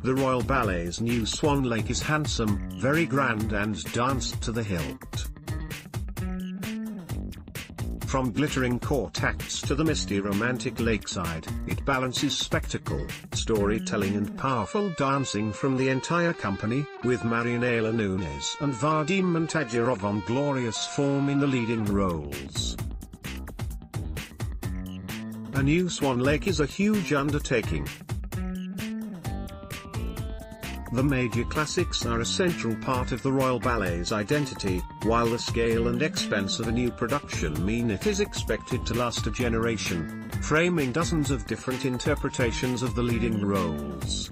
The Royal Ballet's new Swan Lake is handsome, very grand and danced to the hilt. From glittering court acts to the misty romantic lakeside, it balances spectacle, storytelling and powerful dancing from the entire company, with Marianela Nunes and Vadim Montagerov on glorious form in the leading roles. A new Swan Lake is a huge undertaking. The major classics are a central part of the Royal Ballet's identity, while the scale and expense of a new production mean it is expected to last a generation, framing dozens of different interpretations of the leading roles.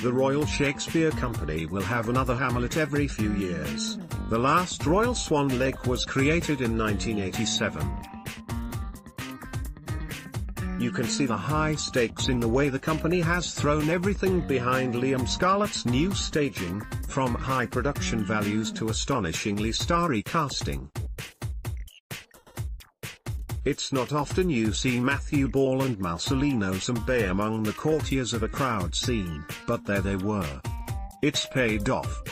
The Royal Shakespeare Company will have another Hamlet every few years. The last Royal Swan Lake was created in 1987. You can see the high stakes in the way the company has thrown everything behind Liam Scarlett's new staging, from high production values to astonishingly starry casting. It's not often you see Matthew Ball and Marcelino Zambay among the courtiers of a crowd scene, but there they were. It's paid off.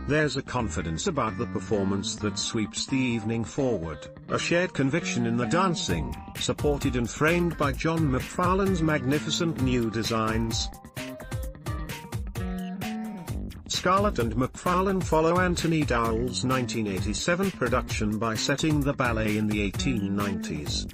There's a confidence about the performance that sweeps the evening forward, a shared conviction in the dancing, supported and framed by John McFarlane's magnificent new designs. Scarlett and McFarlane follow Anthony Dowell's 1987 production by setting the ballet in the 1890s.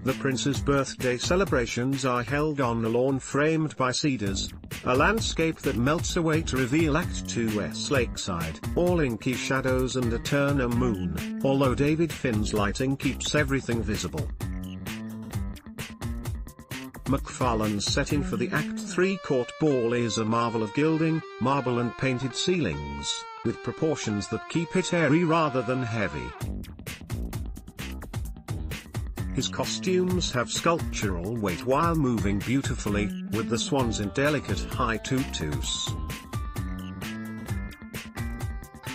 The Prince's birthday celebrations are held on a lawn framed by cedars, a landscape that melts away to reveal Act 2's lakeside, all inky shadows and a Turner moon, although David Finn's lighting keeps everything visible. McFarlane's setting for the Act 3 court ball is a marvel of gilding, marble and painted ceilings, with proportions that keep it airy rather than heavy. His costumes have sculptural weight while moving beautifully, with the swans in delicate high tutus.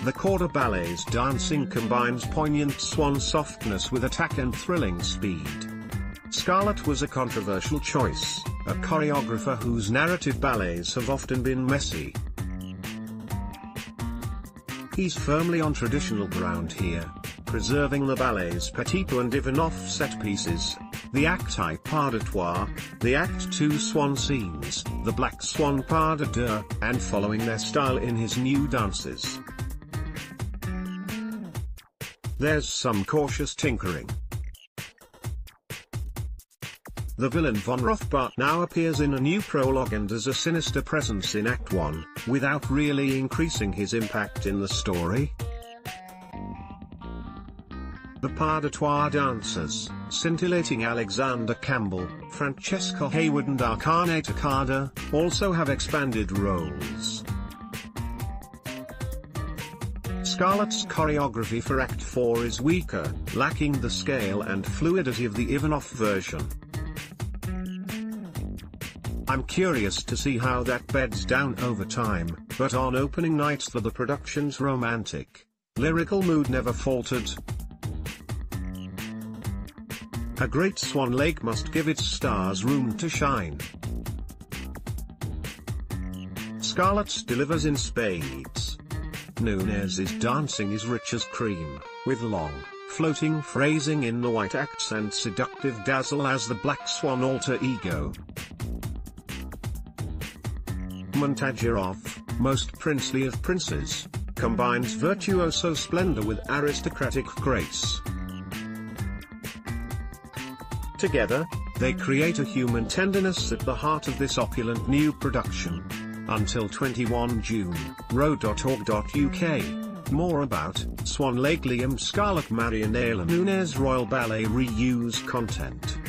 The Corps de Ballet's dancing combines poignant swan softness with attack and thrilling speed. Scarlett was a controversial choice, a choreographer whose narrative ballets have often been messy. He's firmly on traditional ground here, preserving the ballet's Petit Peu and Ivanov set pieces, the Acte Pas de Trois, the Act 2 swan scenes, the Black Swan Pas de Deux, and following their style in his new dances. There's some cautious tinkering. The villain von Rothbart now appears in a new prologue and as a sinister presence in Act 1, without really increasing his impact in the story. The Pas de Trois dancers, scintillating Alexander Campbell, Francesca Hayward and Akane Takada, also have expanded roles. Scarlett's choreography for Act 4 is weaker, lacking the scale and fluidity of the Ivanov version. I'm curious to see how that beds down over time, but on opening night the production's romantic, lyrical mood never faltered. A great Swan Lake must give its stars room to shine. Scarlett delivers in spades. Nunes's dancing is rich as cream, with long, floating phrasing in the white acts and seductive dazzle as the Black Swan alter ego. Montagerov, most princely of princes, combines virtuoso splendor with aristocratic grace. Together, they create a human tenderness at the heart of this opulent new production. Until 21 June, row.org.uk. More about Swan Lake. Liam Scarlett, Marianela Nunes. Royal Ballet reuse content.